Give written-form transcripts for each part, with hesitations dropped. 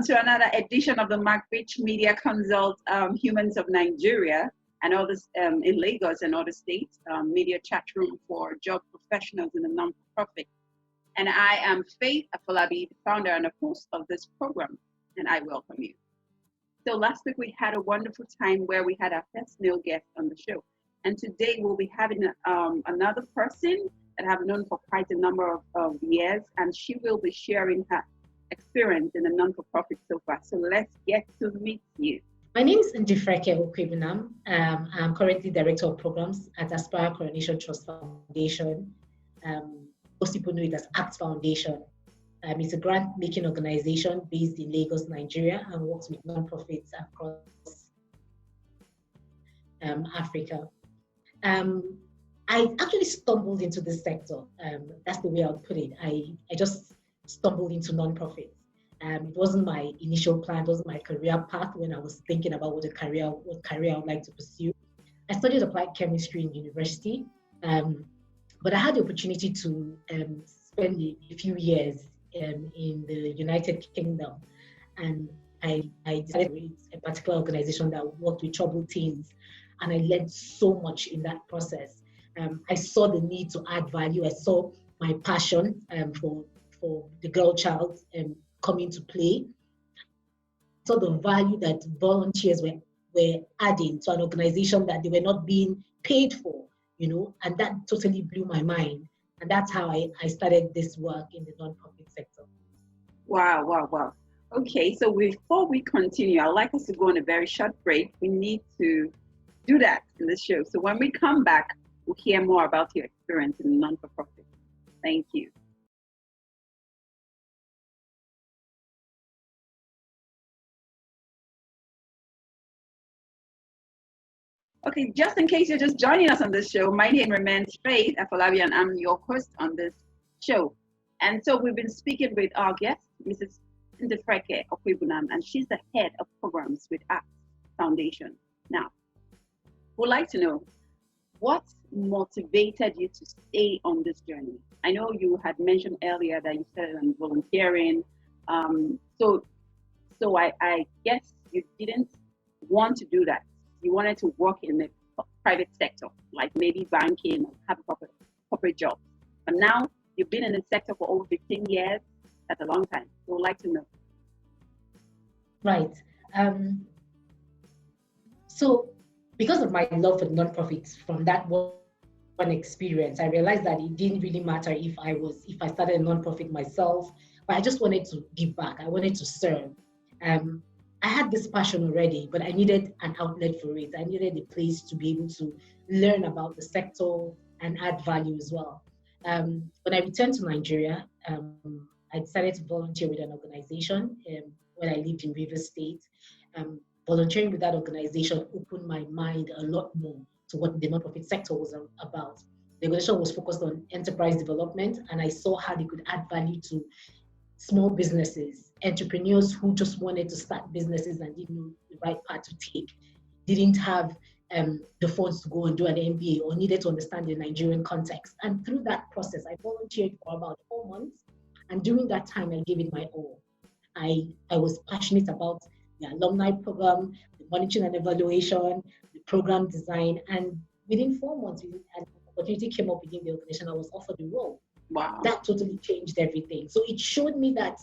to another edition of the McBridge Media Consult Humans of Nigeria and others in Lagos and other states, media chat room for job professionals in the non-profit. And I am Faith Afolabi, the founder and the host of this program, and I welcome you. So last week we had a wonderful time where we had our first male guest on the show. And today we'll be having another person that I've known for quite a number of years, and she will be sharing her experience in the non-for-profit so far. So let's get to meet you. My name is Ndifreke Okwuegbunam. I'm currently Director of Programs at Aspire Coronation Trust Foundation. Most people know it as ACT Foundation. It's a grant-making organization based in Lagos, Nigeria, and works with non-profits across Africa. I actually stumbled into this sector. That's the way I would put it. I just stumbled into non-profits. It wasn't my initial plan, it wasn't my career path when I was thinking about what career I would like to pursue. I studied applied chemistry in university, but I had the opportunity to spend a few years in the United Kingdom, and I decided with a particular organization that worked with troubled teens, and I learned so much in that process. I saw the need to add value. I saw my passion for the girl child come into play. I saw the value that volunteers were adding to an organization that they were not being paid for, and that totally blew my mind. And that's how I started this work in the non-profit sector. Wow. Okay, so before we continue, I'd like us to go on a very short break. We need to do that in the show. So when we come back, we'll hear more about your experience in the non-for-profit. Thank you. Okay, just in case you're just joining us on this show, my name remains Faith Afolabi, and I'm your host on this show. And so we've been speaking with our guest, Mrs. Ndifreke Okwuegbunam, and she's the head of programs with ACT Foundation. Now, we'd like to know what motivated you to stay on this journey. I know you had mentioned earlier that you started on volunteering. So I guess you didn't want to do that. You wanted to work in the private sector, like maybe banking or have a corporate job. But now you've been in the sector for over 15 years. That's a long time. So we'd like to know. Right. So because of my love for nonprofits from that one experience, I realized that it didn't really matter if I started a nonprofit myself, but I just wanted to give back. I wanted to serve. I had this passion already, but I needed an outlet for it. I needed a place to be able to learn about the sector and add value as well. When I returned to Nigeria, I decided to volunteer with an organization when I lived in WIMBIZ State. Volunteering with that organization opened my mind a lot more to what the nonprofit sector was about. The organization was focused on enterprise development, and I saw how they could add value to small businesses, entrepreneurs who just wanted to start businesses and didn't know the right path to take, didn't have the funds to go and do an MBA or needed to understand the Nigerian context. And through that process, I volunteered for about 4 months. And during that time, I gave it my all. I was passionate about the alumni program, the monitoring and evaluation, the program design. And within 4 months, an opportunity came up within the organization. I was offered the role. Wow. That totally changed everything. So it showed me that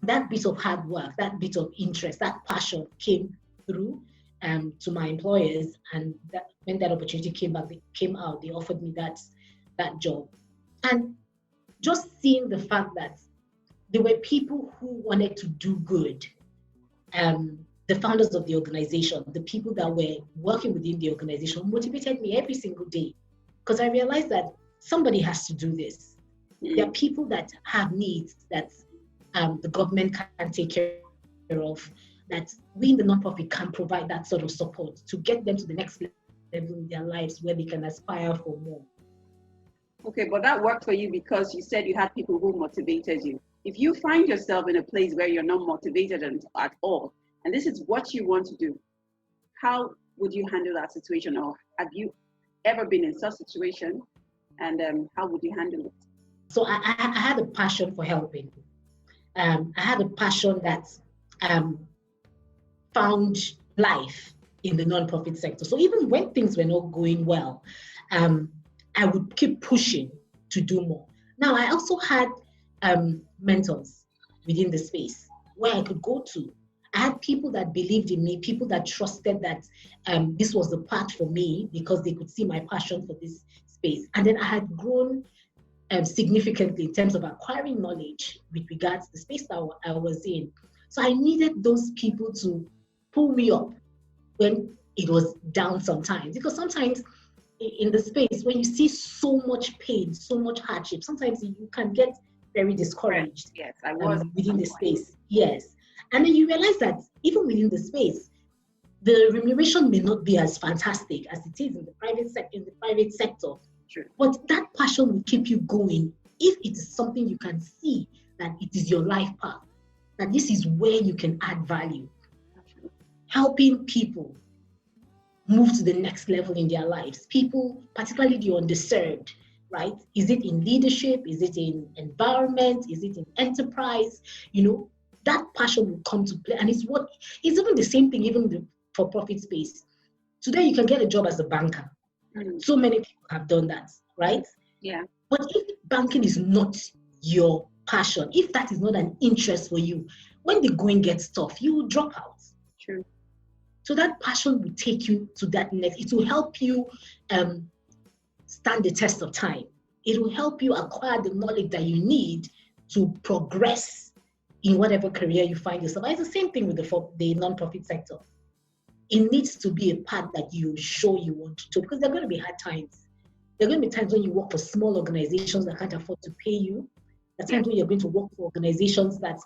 that bit of hard work, that bit of interest, that passion came through to my employers. And that when that opportunity came out, they offered me that job. And just seeing the fact that there were people who wanted to do good, the founders of the organization, the people that were working within the organization motivated me every single day, because I realized that somebody has to do this. There are people that have needs that the government can't take care of, that we in the nonprofit can provide that sort of support to get them to the next level in their lives where they can aspire for more. Okay, but that worked for you because you said you had people who motivated you. If you find yourself in a place where you're not motivated at all, and this is what you want to do, how would you handle that situation? Or have you ever been in such a situation? And how would you handle it? So I had a passion for helping. I had a passion that found life in the nonprofit sector. So even when things were not going well, I would keep pushing to do more. Now, I also had mentors within the space where I could go to. I had people that believed in me, people that trusted that this was the path for me because they could see my passion for this space. And then I had grown significantly in terms of acquiring knowledge with regards to the space that I was in. So I needed those people to pull me up when it was down sometimes. Because sometimes in the space, when you see so much pain, so much hardship, sometimes you can get very discouraged. Yes, I was within the space. Yes. And then you realize that even within the space, the remuneration may not be as fantastic as it is in the private sector. True. But that passion will keep you going if it is something you can see that it is your life path, that this is where you can add value. Helping people move to the next level in their lives. People, particularly the underserved, right? Is it in leadership? Is it in environment? Is it in enterprise? That passion will come to play. And it's even the same thing, even the for-profit space. Today, you can get a job as a banker. So many people have done that, right? Yeah. But if banking is not your passion, if that is not an interest for you, when the going gets tough, you will drop out. True. So that passion will take you to that next. It will help you stand the test of time. It will help you acquire the knowledge that you need to progress in whatever career you find yourself. It's the same thing with the non-profit sector. It needs to be a path that you show you want to, because there are going to be hard times. There are going to be times when you work for small organizations that can't afford to pay you. There are times when you're going to work for organizations that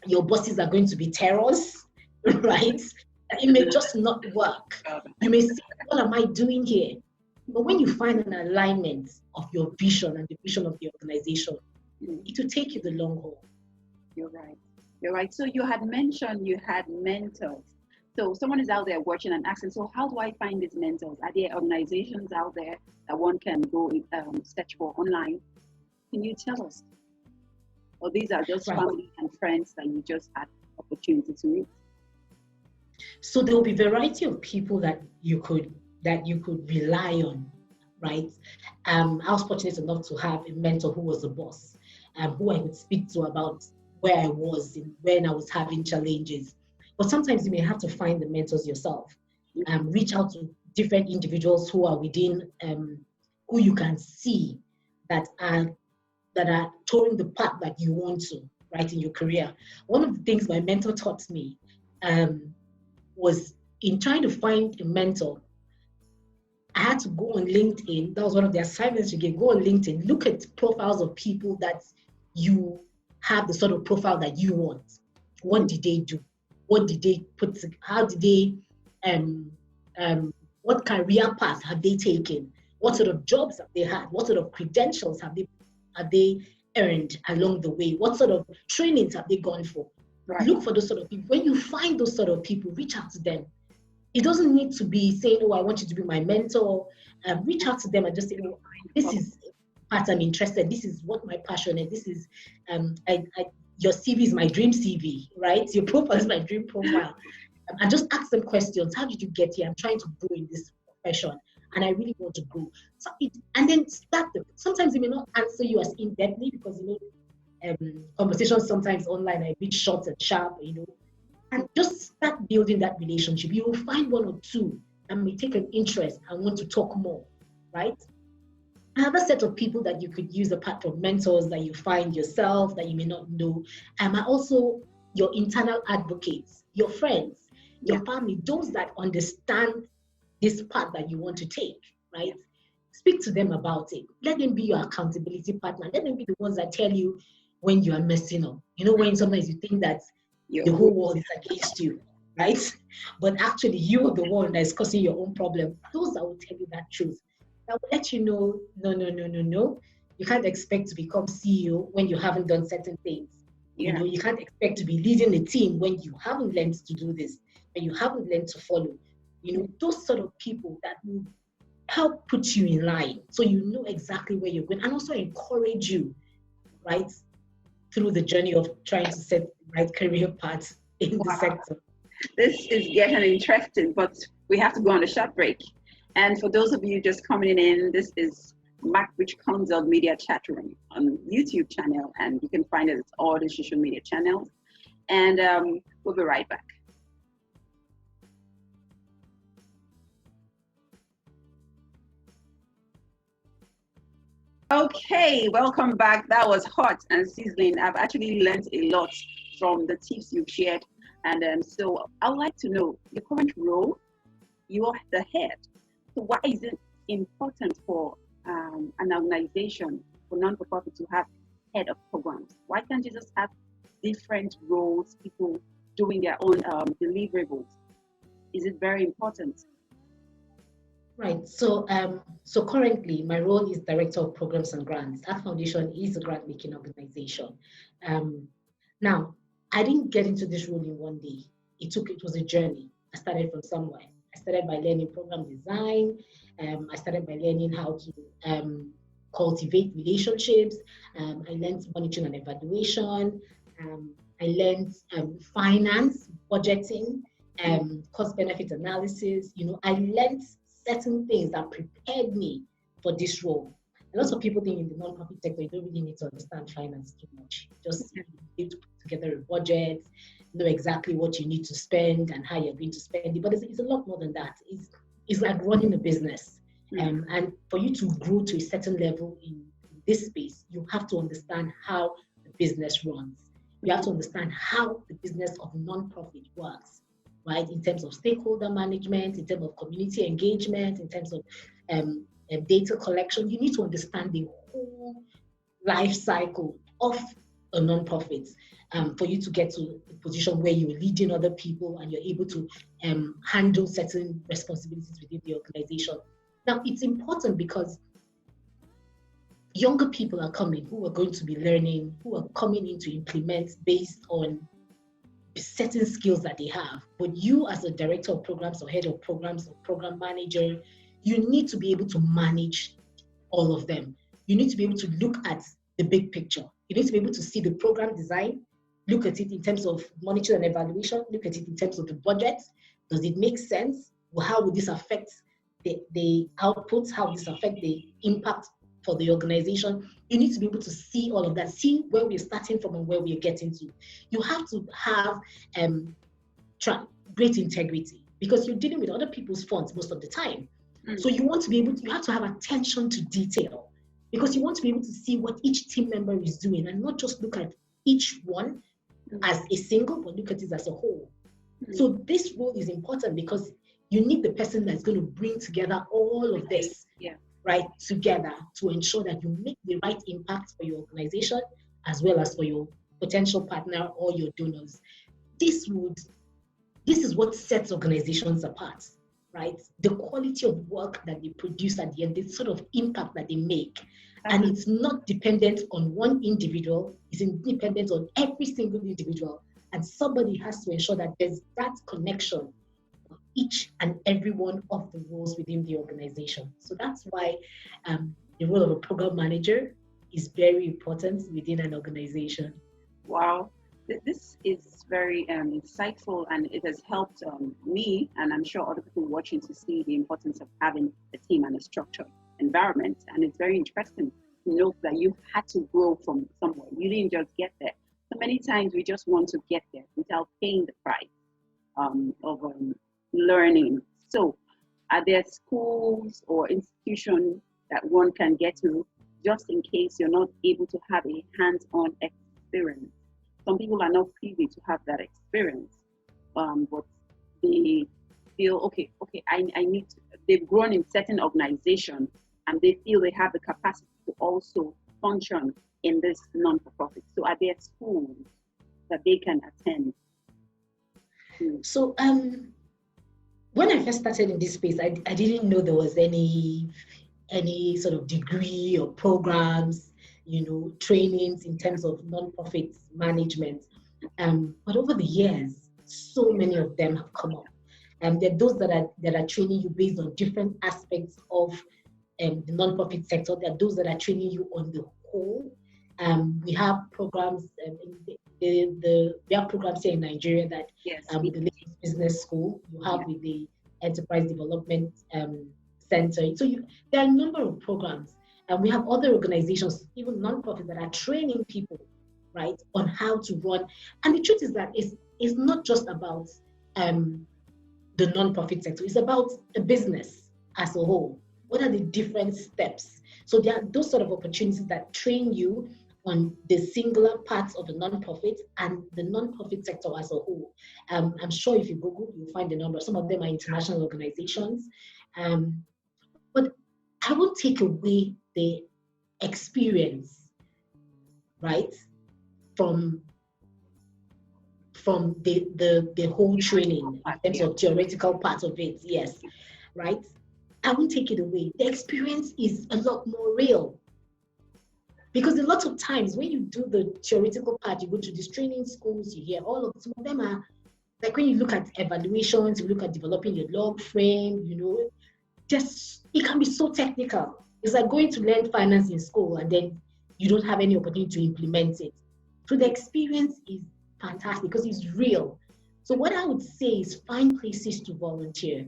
your bosses are going to be terrors, right? It may just not work. You may say, what am I doing here? But when you find an alignment of your vision and the vision of the organization, it will take you the long haul. You're right. You're right. So you had mentioned you had mentors. So someone is out there watching and asking, so how do I find these mentors? Are there organizations out there that one can go search for online? Can you tell us? Or these are just family and friends that you just had opportunity to meet? So there will be a variety of people that you could rely on, right? I was fortunate enough to have a mentor who was a boss, who I could speak to about where I was when I was having challenges. But sometimes you may have to find the mentors yourself. Reach out to different individuals who are within, who you can see that are touring the path that you want to, right, in your career. One of the things my mentor taught me was in trying to find a mentor, I had to go on LinkedIn. That was one of the assignments you gave. Go on LinkedIn, look at profiles of people that you have the sort of profile that you want. What did they do? What did they put? How did they, what career path have they taken? What sort of jobs have they had? What sort of credentials have they earned along the way? What sort of trainings have they gone for? Right. Look for those sort of people. When you find those sort of people, reach out to them. It doesn't need to be saying, oh, I want you to be my mentor. Reach out to them and just say, oh, this is part I'm interested. This is what my passion is. This is, your CV is my dream CV, right? Your profile is my dream profile. And just ask them questions. How did you get here? I'm trying to grow in this profession and I really want to grow. So and then start them. Sometimes they may not answer you as in-depthly because, conversations sometimes online are a bit short and sharp, and just start building that relationship. You will find one or two that may take an interest and want to talk more, right? Another set of people that you could use apart from mentors that you find yourself that you may not know are also your internal advocates, your friends, your family, those that understand this path that you want to take, right? Speak to them about it. Let them be your accountability partner. Let them be the ones that tell you when you are messing up. When sometimes you think that the whole world is against you, right? But actually you're the one that is causing your own problem. Those that will tell you that truth. That will let you know, no. You can't expect to become CEO when you haven't done certain things. Yeah. You can't expect to be leading a team when you haven't learned to do this, and you haven't learned to follow. Those sort of people that will help put you in line so you know exactly where you're going and also encourage you, right, through the journey of trying to set the right career path in the Wow. sector. This is getting interesting, but we have to go on a short break. And for those of you just coming in, this is McBridgeConsult Media Chat Room on YouTube channel, and you can find it at all the social media channels. And we'll be right back. Okay, welcome back. That was hot and sizzling. I've actually learned a lot from the tips you've shared. And so I would like to know your current role. You are the head. So why is it important for an organization, for non-profit, to have head of programs? Why can't you just have different roles, people doing their own deliverables? Is it very important? Right. So currently my role is Director of Programs and Grants. That foundation is a grant-making organization. Now, I didn't get into this role in one day. It was a journey. I started from somewhere. I started by learning program design. I started by learning how to cultivate relationships. I learned monitoring and evaluation. I learned finance, budgeting, cost benefit analysis. I learned certain things that prepared me for this role. A lot of people think in the non-profit sector, you don't really need to understand finance too much. Just need to put together a budget, know exactly what you need to spend and how you're going to spend it. But it's a lot more than that. It's like running a business. And for you to grow to a certain level in this space, you have to understand how the business runs. You have to understand how the business of non-profit works, right? In terms of stakeholder management, in terms of community engagement, in terms of data collection. You need to understand the whole life cycle of a non-profit for you to get to a position where you're leading other people and you're able to handle certain responsibilities within the organization. Now, it's important because younger people are coming who are going to be learning, who are coming in to implement based on certain skills that they have. But you as a director of programs or head of programs or program manager, you need to be able to manage all of them. You need to be able to look at the big picture. You need to be able to see the program design, look at it in terms of monitoring and evaluation, look at it in terms of the budget. Does it make sense? Well, how would this affect the outputs? How would this affect the impact for the organization? You need to be able to see all of that, see where we're starting from and where we're getting to. You have to have great integrity because you're dealing with other people's funds most of the time. So you want to be able to, you have to have attention to detail because you want to be able to see what each team member is doing and not just look at each one as a single, but look at it as a whole. So this role is important because you need the person that's going to bring together all of this, right, together to ensure that you make the right impact for your organization as well as for your potential partner or your donors. This is what sets organizations apart, right? The quality of work that they produce at the end, the sort of impact that they make. And it's not dependent on one individual, it's independent on every single individual. And somebody has to ensure that there's that connection of each and every one of the roles within the organization. So that's why the role of a program manager is very important within an organization. Wow. This is very insightful, and it has helped me, and I'm sure other people watching, to see the importance of having a team and a structured environment. And it's very interesting to note that you had to grow from somewhere. You didn't just get there. So many times we just want to get there without paying the price of learning. So are there schools or institutions that one can get to just in case you're not able to have a hands-on experience? Some people are not privy to have that experience, but they feel, okay, I need to, they've grown in certain organizations and they feel they have the capacity to also function in this non-for-profit. So are there schools that they can attend? So when I first started in this space, I didn't know there was any sort of degree or programs, trainings in terms of non-profit management. But over the years, so many of them have come up. There are those that are training you based on different aspects of the non-profit sector. There are those that are training you on the whole. We have programs we have programs here in Nigeria that Yes. with the Lagos Business School, you have with the Enterprise Development Center. So there are a number of programs, and we have other organizations, even non-profits, that are training people, right, on how to run. And the truth is that it's not just about the non-profit sector, it's about a business as a whole. What are the different steps? So there are those sort of opportunities that train you on the singular parts of the non-profit and the non-profit sector as a whole. I'm sure if you Google, you'll find the number. Some of them are international organizations. But I won't take away the experience, right, from the whole training in terms of theoretical part of it, yes, right? I won't take it away. The experience is a lot more real. Because a lot of times when you do the theoretical part, you go to these training schools, you hear all of some of them are like when you look at evaluations, you look at developing your log frame, just it can be so technical. It's like going to learn finance in school and then you don't have any opportunity to implement it. So the experience is fantastic because it's real. So what I would say is find places to volunteer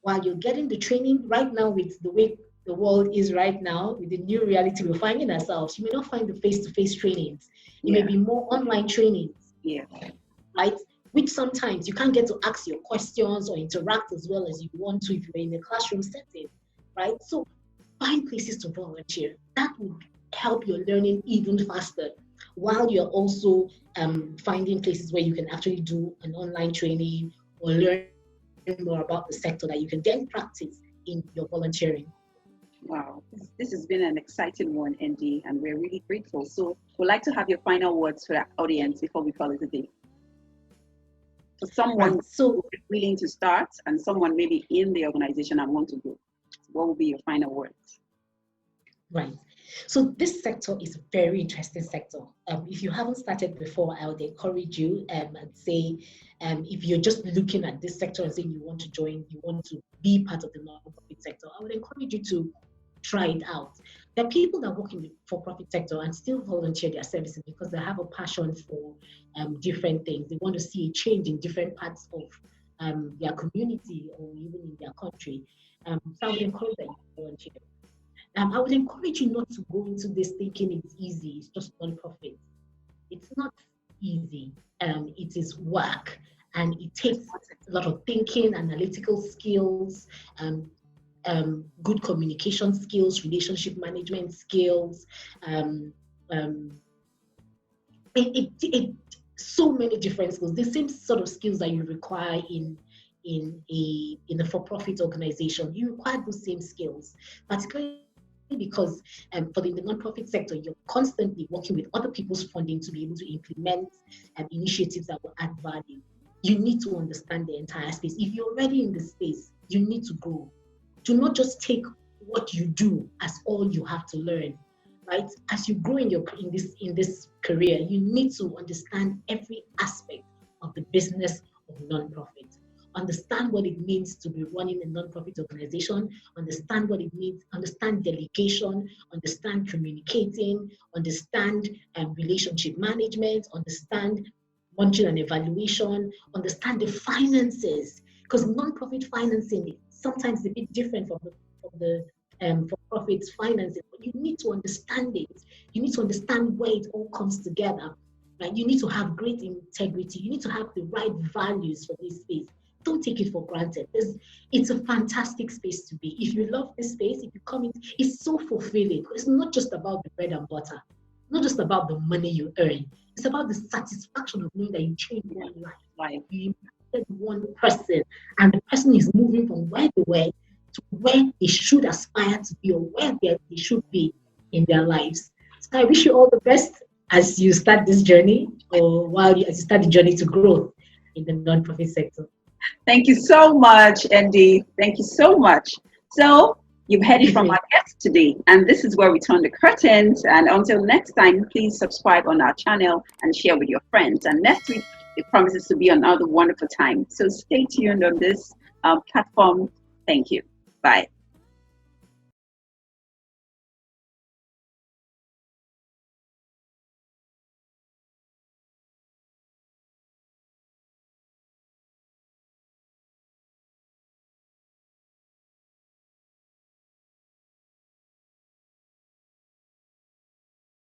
while you're getting the training. Right now, with the way the world is right now, with the new reality we're finding ourselves, you may not find the face-to-face trainings. It may be more online trainings, right? Which sometimes you can't get to ask your questions or interact as well as you want to if you're in a classroom setting, right? So find places to volunteer. That would help your learning even faster, while you're also finding places where you can actually do an online training or learn more about the sector that you can then practice in your volunteering. Wow, this has been an exciting one, Andy, and we're really grateful. So we'd like to have your final words for our audience before we call it a day. For someone willing to start and someone maybe in the organization and want to go, what will be your final words? Right. So this sector is a very interesting sector. If you haven't started before, I would encourage you and say, if you're just looking at this sector and saying you want to join, you want to be part of the non-profit sector, I would encourage you to try it out. There are people that work in the for-profit sector and still volunteer their services because they have a passion for different things. They want to see a change in different parts of their community or even in their country. So I would encourage that you volunteer. I would encourage you not to go into this thinking it's easy, it's just non-profit. It's not easy. It is work, and it takes a lot of thinking, analytical skills, good communication skills, relationship management skills. So many different skills. The same sort of skills that you require in a for-profit organization. You require those same skills, particularly because for the non-profit sector, you're constantly working with other people's funding to be able to implement initiatives that will add value. You need to understand the entire space. If you're already in the space, you need to grow. Do not just take what you do as all you have to learn, right? As you grow in this career, you need to understand every aspect of the business of non-profit. Understand what it means to be running a non-profit organization, understand what it means, understand delegation, understand communicating, understand relationship management, understand monitoring and evaluation, understand the finances, because non-profit financing is sometimes a bit different from the for-profit financing, but you need to understand it. You need to understand where it all comes together. Right? You need to have great integrity. You need to have the right values for this space. Don't take it for granted. It's a fantastic space to be. If you love this space, if you come in, it's so fulfilling. It's not just about the bread and butter, not just about the money you earn. It's about the satisfaction of knowing that you changed one life. Right? You impacted one person, and the person is moving from where they were to where they should aspire to be, or where they should be in their lives. So I wish you all the best as you start this journey, or as you start the journey to growth in the non-profit sector. Thank you so much, Andy. Thank you so much. So you've heard it from our guests today, and this is where we turn the curtains. And until next time, please subscribe on our channel and share with your friends. And next week, it promises to be another wonderful time. So stay tuned on this platform. Thank you. Bye.